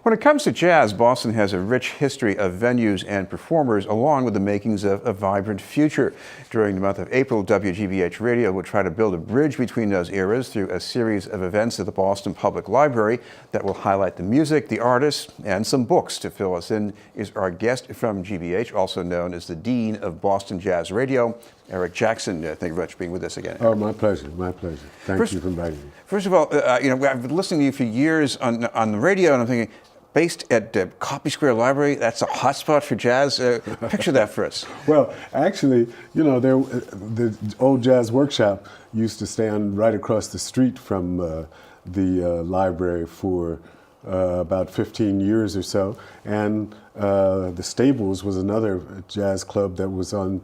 When it comes to jazz, Boston has a rich history of venues and performers, along with the makings of a vibrant future. During the month of April, WGBH Radio will try to build a bridge between those eras through a series of events at the Boston Public Library that will highlight the music, the artists, and some books. To fill us in is our guest from GBH, also known as the Dean of Boston Jazz Radio, Eric Jackson. Thank you very much for being with us again. Oh, my pleasure, my pleasure. Thank you for inviting me. First of all, I've been listening to you for years on the radio, and I'm thinking, based at Copy Square Library, that's a hotspot for jazz. Picture that for us. Well, actually, the old jazz workshop used to stand right across the street from the library for about 15 years or so, and the Stables was another jazz club that was on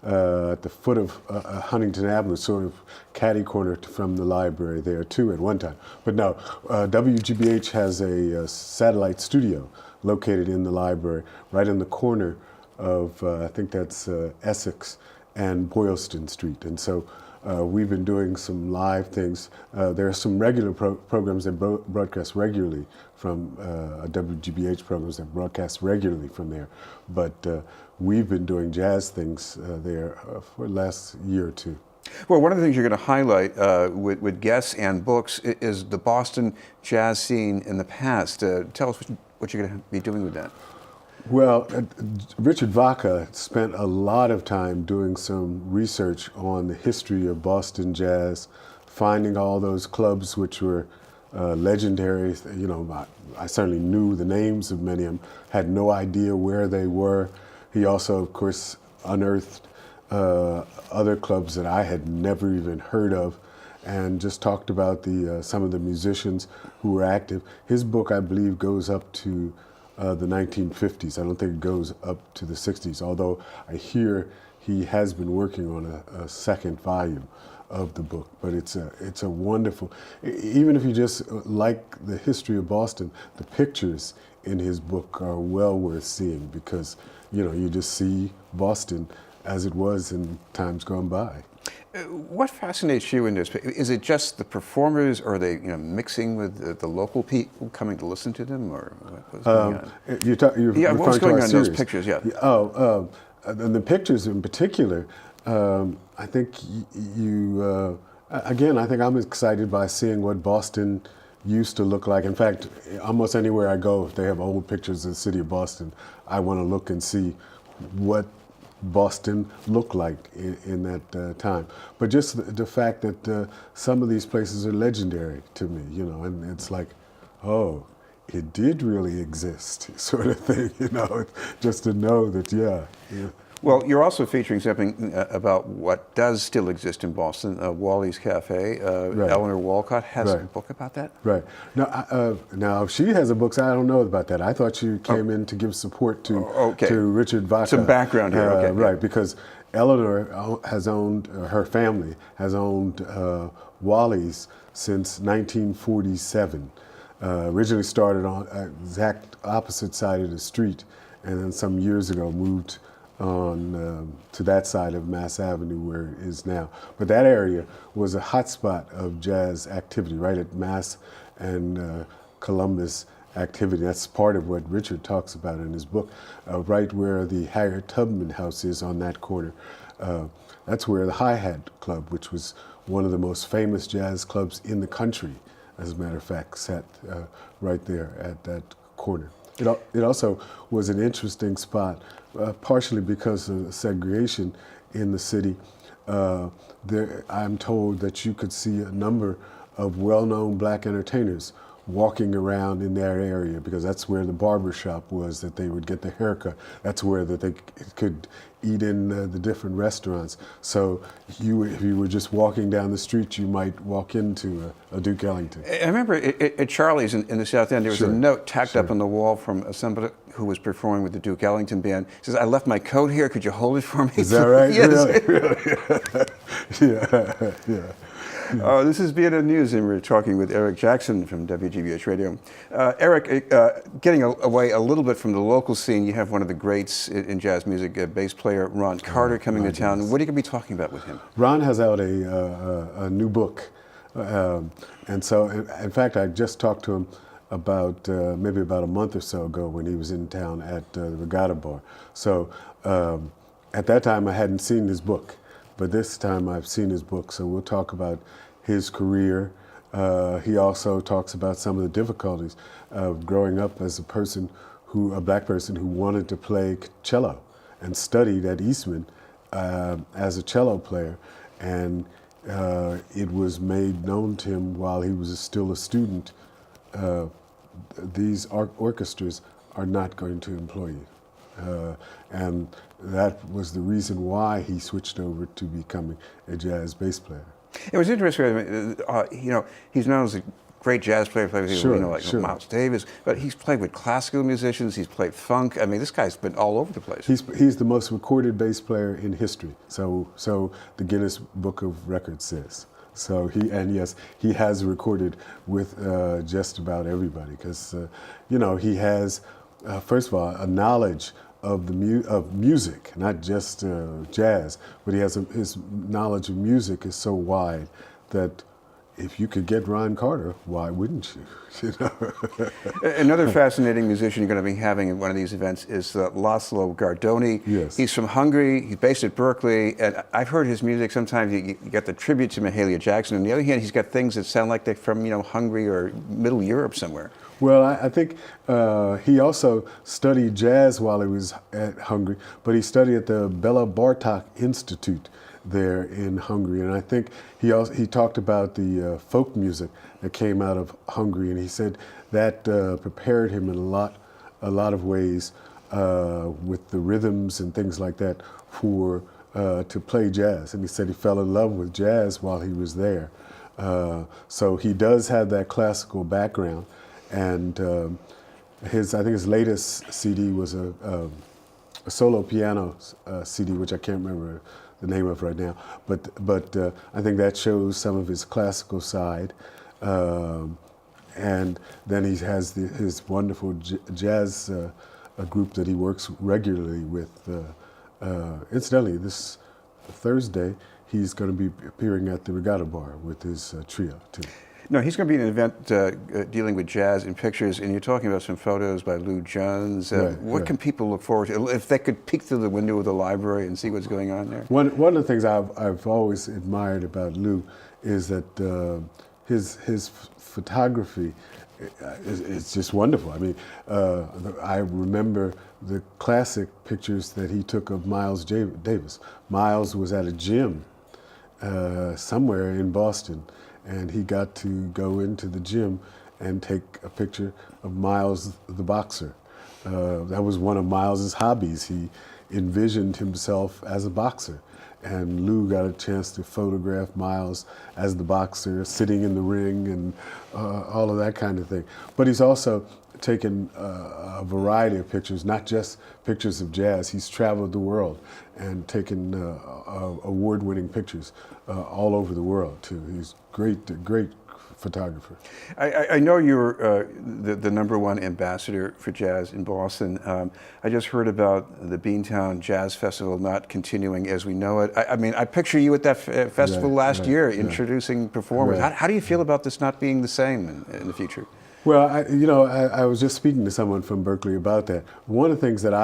at the foot of Huntington Avenue, sort of catty corner from the library there too at one time. But no, WGBH has a satellite studio located in the library, right in the corner of, I think that's Essex and Boylston Street. And so we've been doing some live things. There are some regular programs that broadcast regularly from WGBH programs that broadcast regularly from there. But we've been doing jazz things there for the last year or two. Well, one of the things you're going to highlight with guests and books is the Boston jazz scene in the past. Tell us what you're going to be doing with that. Well, Richard Vaca spent a lot of time doing some research on the history of Boston jazz, finding all those clubs which were legendary. I certainly knew the names of many of them, had no idea where they were. He also, of course, unearthed other clubs that I had never even heard of, and just talked about some of the musicians who were active. His book, I believe, goes up to the 1950s. I don't think it goes up to the 60s, although I hear he has been working on a second volume of the book. But it's a wonderful, even if you just like the history of Boston, the pictures in his book are well worth seeing, because you just see Boston as it was in times gone by. What fascinates you in this? Is it just the performers, or are they mixing with the local people coming to listen to them, or what's going on? What's going on in those pictures? Yeah. And the pictures in particular, I think again, I think I'm excited by seeing what Boston used to look like. In fact, almost anywhere I go, if they have old pictures of the city of Boston, I want to look and see what Boston looked like in that time. But just the fact that some of these places are legendary to me, and it's like, oh, it did really exist, sort of thing, just to know that, yeah. Well, you're also featuring something about what does still exist in Boston, Wallys Cafe. Right. Eleanor Walcott has a book about that? Right. Now, she has a book, so I don't know about that. I thought she came in to give support to Richard Vaca. Some background here, okay. Right, because Eleanor has owned, her family has owned Wallys since 1947. Originally started on the exact opposite side of the street, and then some years ago moved on to that side of Mass Avenue where it is now. But that area was a hotspot of jazz activity, right at Mass and Columbus activity. That's part of what Richard talks about in his book, right where the Harriet Tubman House is on that corner. That's where the Hi-Hat Club, which was one of the most famous jazz clubs in the country, as a matter of fact, sat right there at that corner. It also was an interesting spot, partially because of the segregation in the city. I'm told that you could see a number of well-known black entertainers walking around in that area, because that's where the barber shop was, that they would get the haircut. That's where that they could eat in the different restaurants. So if you were just walking down the street, you might walk into a Duke Ellington. I remember at Charlie's in the South End, there was a note tacked up on the wall from somebody who was performing with the Duke Ellington Band. It says, "I left my coat here, could you hold it for me?" Is that right? Yes. Really? Yeah. This is Beantown News, and we're talking with Eric Jackson from WGBH Radio. Eric, getting away a little bit from the local scene, you have one of the greats in jazz music, bass player Ron Carter, coming to town. What are you going to be talking about with him? Ron has out a new book, and so, in fact, I just talked to him maybe about a month or so ago when he was in town at the Regatta Bar. So at that time I hadn't seen his book, but this time I've seen his book. So we'll talk about his career. He also talks about some of the difficulties of growing up as a black person who wanted to play cello and studied at Eastman as a cello player, and it was made known to him while he was still a student, these orchestras are not going to employ you. And that was the reason why he switched over to becoming a jazz bass player. It was interesting, he's known as a great jazz player, played with people, like Miles Davis, but he's played with classical musicians, he's played funk. I mean, this guy's been all over the place. He's the most recorded bass player in history, so the Guinness Book of Records says. So he has recorded with just about everybody, because he has, first of all, a knowledge of music, not just jazz, but his knowledge of music is so wide that if you could get Ron Carter, why wouldn't you? Another fascinating musician you're going to be having at one of these events is Laszlo Gardoni. Yes. He's from Hungary. He's based at Berkeley, and I've heard his music. Sometimes you get the tribute to Mahalia Jackson. On the other hand, he's got things that sound like they're from Hungary or Middle Europe somewhere. Well, I think he also studied jazz while he was at Hungary, but he studied at the Bela Bartok Institute there in Hungary, and I think he talked about the folk music that came out of Hungary, and he said that prepared him in a lot of ways with the rhythms and things like that for to play jazz. And he said he fell in love with jazz while he was there. So he does have that classical background. And I think his latest CD was a solo piano CD, which I can't remember the name of right now. But I think that shows some of his classical side. And then he has his wonderful jazz group that he works regularly with. Incidentally, this Thursday, he's going to be appearing at the Regatta Bar with his trio, too. No, he's going to be in an event dealing with jazz and pictures, and you're talking about some photos by Lou Jones. What can people look forward to if they could peek through the window of the library and see what's going on there? One of the things I've always admired about Lou is that his photography is just wonderful. I mean, I remember the classic pictures that he took of Miles Davis. Miles was at a gym somewhere in Boston, and he got to go into the gym and take a picture of Miles the boxer. That was one of Miles's hobbies. He envisioned himself as a boxer. And Lou got a chance to photograph Miles as the boxer, sitting in the ring and all of that kind of thing. But he's also taken a variety of pictures, not just pictures of jazz. He's traveled the world and taken award-winning pictures all over the world too. He's great photographer. I know you're the #1 ambassador for jazz in Boston. I just heard about the Beantown Jazz Festival not continuing as we know it. I mean, I picture you at that festival last year introducing performers. Right. How do you feel about this not being the same in the future? Well, I was just speaking to someone from Berkeley about that. One of the things that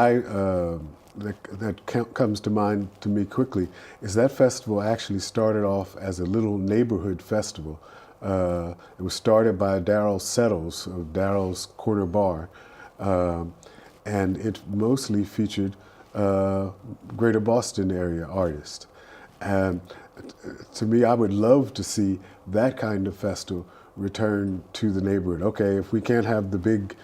that comes to mind to me quickly is that festival actually started off as a little neighborhood festival. It was started by Darryl Settles of Darryl's Corner Bar, and it mostly featured Greater Boston area artists. And to me, I would love to see that kind of festival return to the neighborhood. Okay, if we can't have the big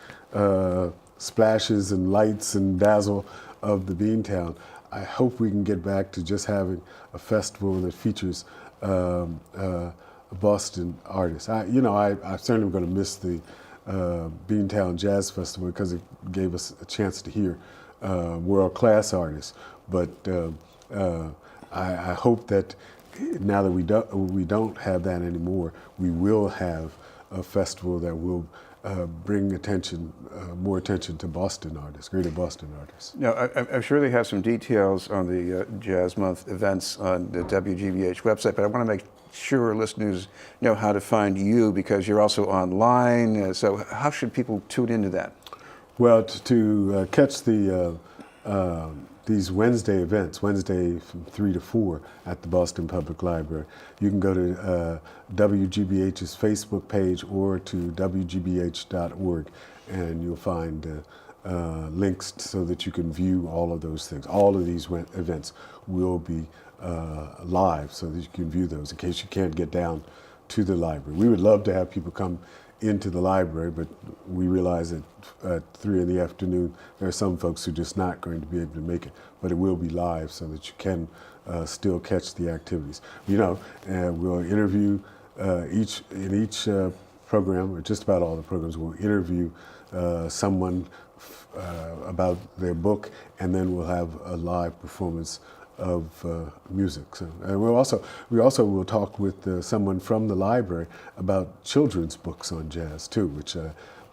splashes and lights and dazzle of the Beantown, I hope we can get back to just having a festival that features Boston artists. I'm certainly going to miss the Beantown Jazz Festival because it gave us a chance to hear world-class artists. But I hope that now that we don't have that anymore, we will have a festival that will bring more attention to Boston artists, Greater Boston artists. Now, I'm sure they have some details on the Jazz Month events on the WGBH website, but I want to make sure listeners know how to find you because you're also online. So how should people tune into that? Well, to catch these Wednesday events, Wednesday from 3 to 4 at the Boston Public Library, you can go to WGBH's Facebook page or to WGBH.org, and you'll find links so that you can view all of those things. All of these events will be live so that you can view those in case you can't get down to the library. We would love to have people come into the library, but we realize that at 3 in the afternoon, there are some folks who are just not going to be able to make it, but it will be live so that you can still catch the activities. You know, we'll interview in each program, or just about all the programs, we'll interview someone about their book, and then we'll have a live performance of music. So, and we also will talk with someone from the library about children's books on jazz too, which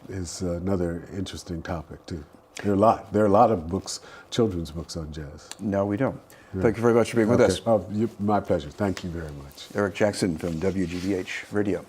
is another interesting topic too. There are a lot of books, children's books on jazz. No, we don't. Yeah. Thank you very much for being with us. Oh, my pleasure. Thank you very much. Eric Jackson from WGBH Radio.